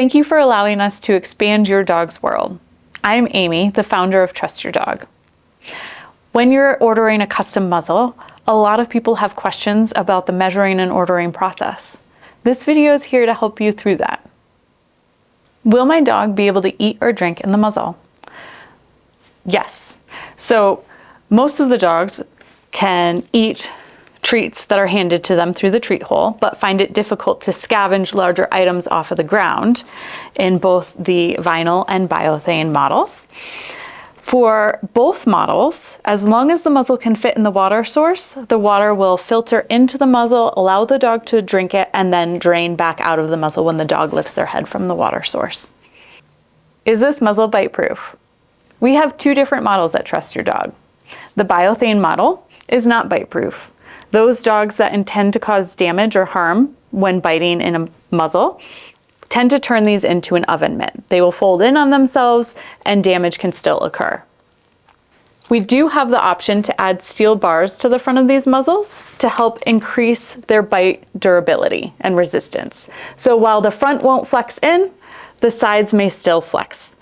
Thank you for allowing us to expand your dog's world. I'm Amy, the founder of Trust Your Dog. When you're ordering a custom muzzle, a lot of people have questions about the measuring and ordering process. This video is here to help you through that. Will my dog be able to eat or drink in the muzzle? Yes. So most of the dogs can eat treats that are handed to them through the treat hole, but find it difficult to scavenge larger items off of the ground in both the vinyl and biothane models. For both models, as long as the muzzle can fit in the water source, the water will filter into the muzzle, allow the dog to drink it, and then drain back out of the muzzle when the dog lifts their head from the water source. Is this muzzle bite-proof? We have two different models at Trust Your Dog. The biothane model is not bite-proof. Those dogs that intend to cause damage or harm when biting in a muzzle tend to turn these into an oven mitt. They will fold in on themselves and damage can still occur. We do have the option to add steel bars to the front of these muzzles to help increase their bite durability and resistance. So while the front won't flex in, the sides may still flex.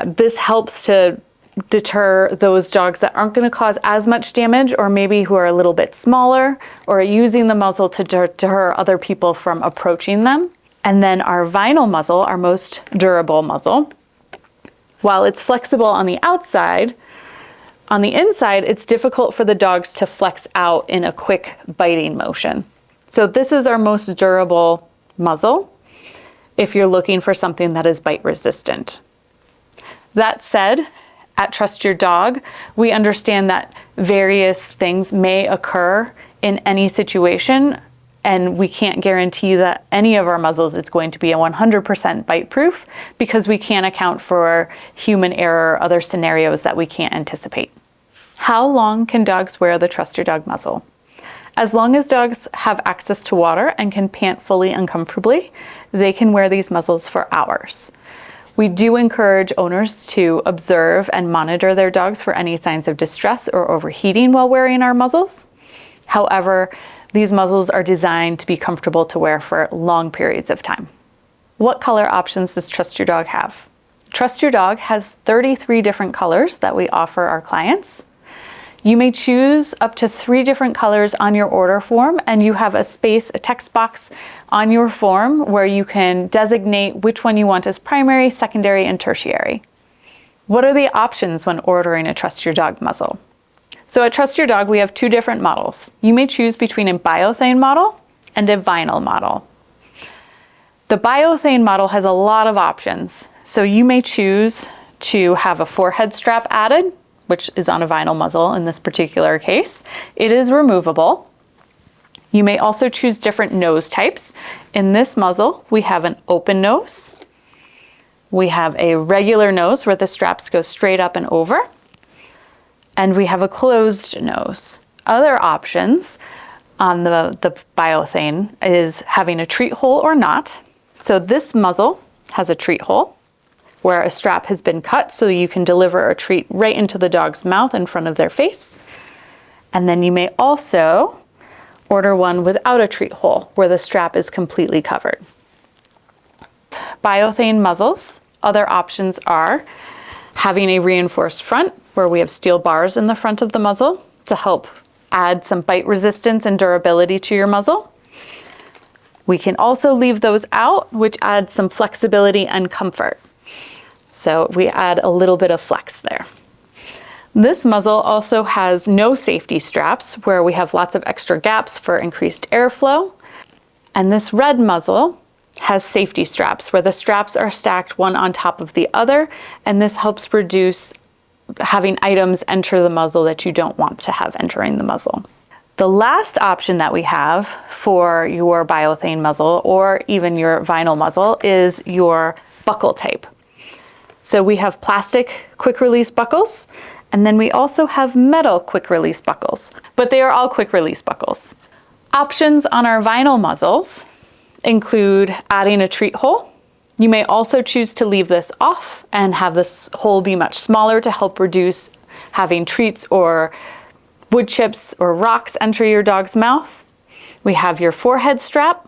This helps to deter those dogs that aren't going to cause as much damage, or maybe who are a little bit smaller, or are using the muzzle to deter other people from approaching them. And then our vinyl muzzle, our most durable muzzle, while it's flexible on the outside, on the inside, it's difficult for the dogs to flex out in a quick biting motion. So this is our most durable muzzle if you're looking for something that is bite resistant. That said, at Trust Your Dog, we understand that various things may occur in any situation, and we can't guarantee that any of our muzzles is going to be a 100% bite proof because we can't account for human error or other scenarios that we can't anticipate. How long can dogs wear the Trust Your Dog muzzle? As long as dogs have access to water and can pant fully and comfortably, they can wear these muzzles for hours. We do encourage owners to observe and monitor their dogs for any signs of distress or overheating while wearing our muzzles. However, these muzzles are designed to be comfortable to wear for long periods of time. What color options does Trust Your Dog have? Trust Your Dog has 33 different colors that we offer our clients. You may choose up to 3 different colors on your order form, and you have a text box on your form where you can designate which one you want as primary, secondary, and tertiary. What are the options when ordering a Trust Your Dog muzzle? So at Trust Your Dog, we have 2 different models. You may choose between a biothane model and a vinyl model. The biothane model has a lot of options. So you may choose to have a forehead strap added, which is on a vinyl muzzle in this particular case. It is removable. You may also choose different nose types. In this muzzle, we have an open nose. We have a regular nose where the straps go straight up and over. And we have a closed nose. Other options on the biothane is having a treat hole or not. So this muzzle has a treat hole where a strap has been cut so you can deliver a treat right into the dog's mouth in front of their face. And then you may also order one without a treat hole where the strap is completely covered. Biothane muzzles, other options are having a reinforced front where we have steel bars in the front of the muzzle to help add some bite resistance and durability to your muzzle. We can also leave those out, which adds some flexibility and comfort. So we add a little bit of flex there. This muzzle also has no safety straps where we have lots of extra gaps for increased airflow. And this red muzzle has safety straps where the straps are stacked one on top of the other, and this helps reduce having items enter the muzzle that you don't want to have entering the muzzle. The last option that we have for your biothane muzzle or even your vinyl muzzle is your buckle type. So we have plastic quick release buckles, and then we also have metal quick release buckles, but they are all quick release buckles. Options on our vinyl muzzles include adding a treat hole. You may also choose to leave this off and have this hole be much smaller to help reduce having treats or wood chips or rocks enter your dog's mouth. We have your forehead strap.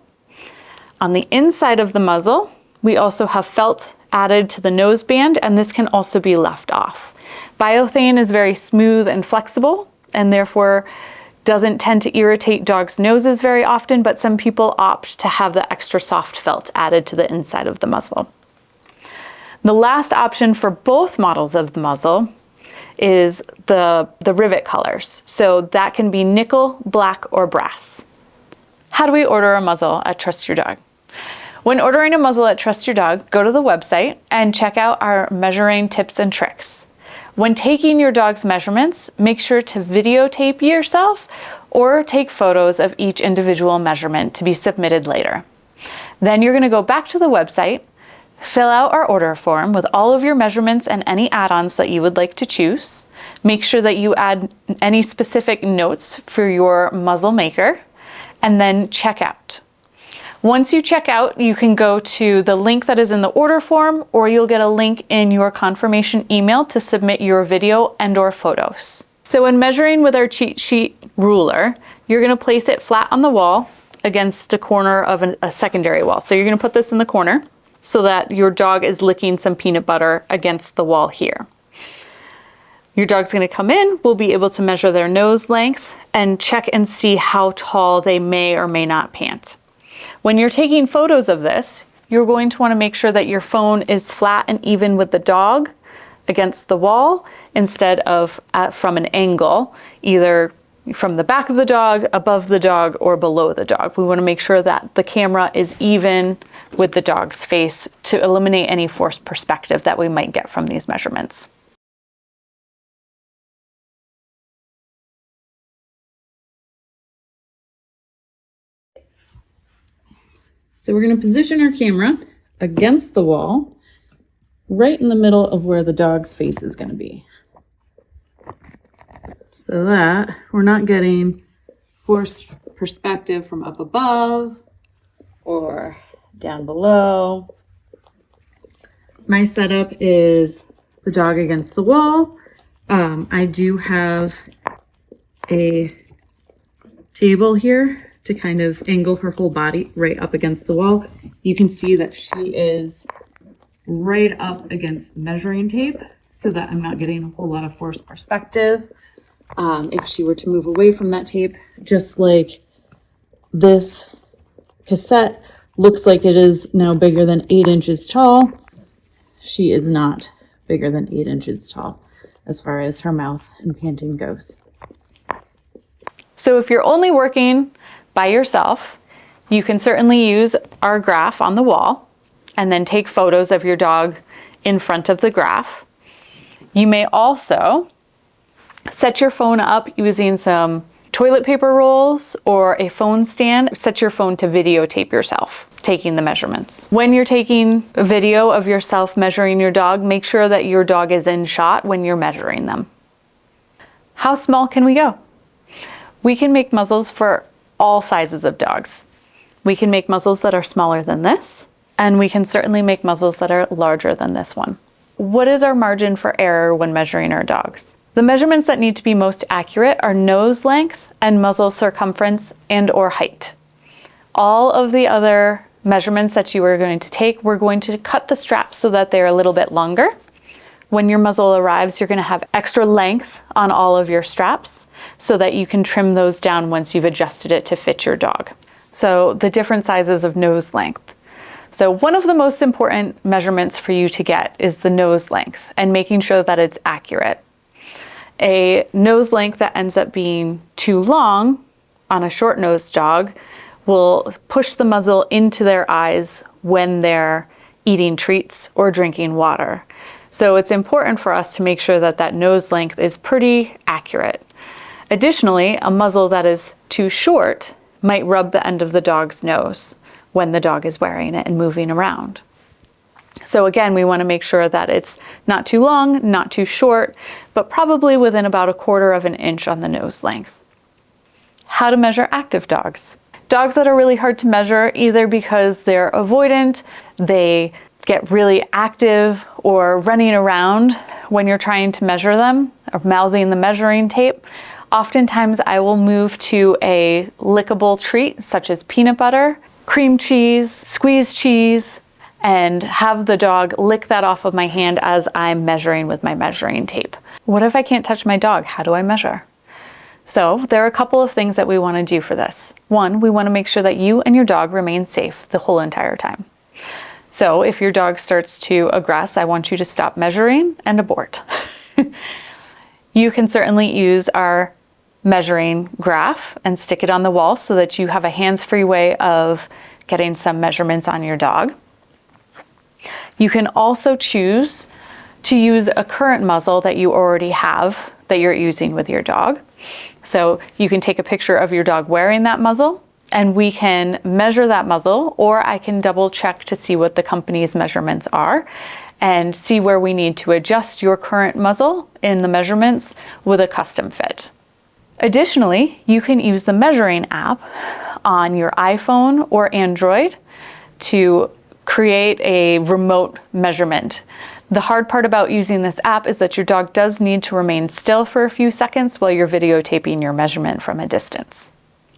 On the inside of the muzzle, We also have felt added to the nose band, and this can also be left off. Biothane is very smooth and flexible, and therefore doesn't tend to irritate dogs' noses very often, but some people opt to have the extra soft felt added to the inside of the muzzle. The last option for both models of the muzzle is the rivet colors. So that can be nickel, black, or brass. How do we order a muzzle at Trust Your Dog? When ordering a muzzle at Trust Your Dog, go to the website and check out our measuring tips and tricks. When taking your dog's measurements, make sure to videotape yourself or take photos of each individual measurement to be submitted later. Then you're going to go back to the website, fill out our order form with all of your measurements and any add-ons that you would like to choose. Make sure that you add any specific notes for your muzzle maker, and then check out. Once you check out, you can go to the link that is in the order form, or you'll get a link in your confirmation email to submit your video and/or photos. So when measuring with our cheat sheet ruler, you're going to place it flat on the wall against a corner of a secondary wall. So you're going to put this in the corner so that your dog is licking some peanut butter against the wall here. Your dog's going to come in, we'll be able to measure their nose length and check and see how tall they may or may not pant. When you're taking photos of this, you're going to want to make sure that your phone is flat and even with the dog against the wall instead of from an angle, either from the back of the dog, above the dog, or below the dog. We want to make sure that the camera is even with the dog's face to eliminate any forced perspective that we might get from these measurements. So we're going to position our camera against the wall, right in the middle of where the dog's face is going to be. So that we're not getting forced perspective from up above or down below. My setup is the dog against the wall. I do have a table here to kind of angle her whole body right up against the wall. You can see that she is right up against the measuring tape so that I'm not getting a whole lot of forced perspective. If she were to move away from that tape, just like this cassette looks like it is now bigger than 8 inches tall, she is not bigger than 8 inches tall as far as her mouth and panting goes. So if you're only working by yourself, you can certainly use our graph on the wall and then take photos of your dog in front of the graph. You may also set your phone up using some toilet paper rolls or a phone stand. Set your phone to videotape yourself taking the measurements. When you're taking a video of yourself measuring your dog, make sure that your dog is in shot when you're measuring them. How small can we go? We can make muzzles for all sizes of dogs. We can make muzzles that are smaller than this, and we can certainly make muzzles that are larger than this one. What is our margin for error when measuring our dogs? The measurements that need to be most accurate are nose length and muzzle circumference and/or height. All of the other measurements that you are going to take, we're going to cut the straps so that they're a little bit longer. When your muzzle arrives, you're going to have extra length on all of your straps so that you can trim those down once you've adjusted it to fit your dog. So the different sizes of nose length. So one of the most important measurements for you to get is the nose length and making sure that it's accurate. A nose length that ends up being too long on a short-nosed dog will push the muzzle into their eyes when they're eating treats or drinking water. So it's important for us to make sure that that nose length is pretty accurate. Additionally, a muzzle that is too short might rub the end of the dog's nose when the dog is wearing it and moving around. So again, we want to make sure that it's not too long, not too short, but probably within about 1/4 of an inch on the nose length. How to measure active dogs. Dogs that are really hard to measure, either because they're avoidant, they get really active, or running around when you're trying to measure them, or mouthing the measuring tape. Oftentimes I will move to a lickable treat such as peanut butter, cream cheese, squeezed cheese, and have the dog lick that off of my hand as I'm measuring with my measuring tape. What if I can't touch my dog? How do I measure? So there are a couple of things that we want to do for this. One, we want to make sure that you and your dog remain safe the whole entire time. So if your dog starts to aggress, I want you to stop measuring and abort. You can certainly use our measuring graph and stick it on the wall so that you have a hands-free way of getting some measurements on your dog. You can also choose to use a current muzzle that you already have that you're using with your dog. So you can take a picture of your dog wearing that muzzle and we can measure that muzzle, or I can double check to see what the company's measurements are and see where we need to adjust your current muzzle in the measurements with a custom fit. Additionally, you can use the measuring app on your iPhone or Android to create a remote measurement. The hard part about using this app is that your dog does need to remain still for a few seconds while you're videotaping your measurement from a distance.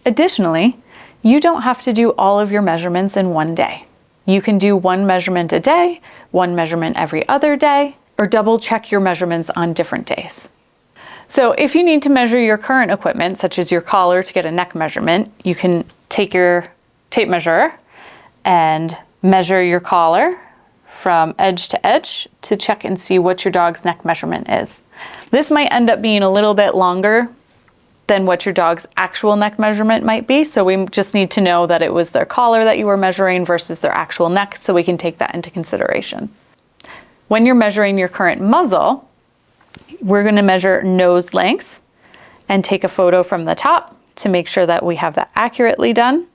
Additionally, you don't have to do all of your measurements in one day. You can do one measurement a day, one measurement every other day, or double check your measurements on different days. So if you need to measure your current equipment, such as your collar, to get a neck measurement, you can take your tape measure and measure your collar from edge to edge to check and see what your dog's neck measurement is. This might end up being a little bit longer than what your dog's actual neck measurement might be, so we just need to know that it was their collar that you were measuring versus their actual neck, so we can take that into consideration. When you're measuring your current muzzle, we're going to measure nose length and take a photo from the top to make sure that we have that accurately done.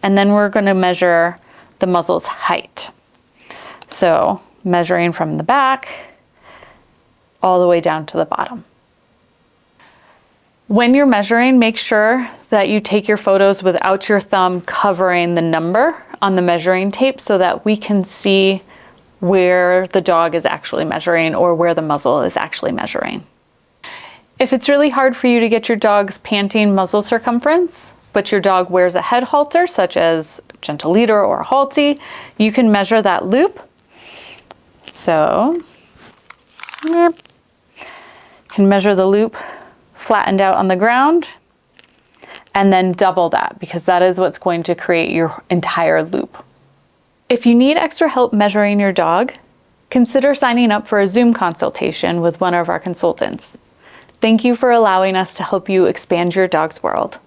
And then we're going to measure the muzzle's height. So measuring from the back all the way down to the bottom. When you're measuring, make sure that you take your photos without your thumb covering the number on the measuring tape so that we can see where the dog is actually measuring or where the muzzle is actually measuring. If it's really hard for you to get your dog's panting muzzle circumference, but your dog wears a head halter, such as a gentle leader or a halty, you can measure that loop. So, you can measure the loop flattened out on the ground and then double that, because that is what's going to create your entire loop. If you need extra help measuring your dog, consider signing up for a Zoom consultation with one of our consultants. Thank you for allowing us to help you expand your dog's world.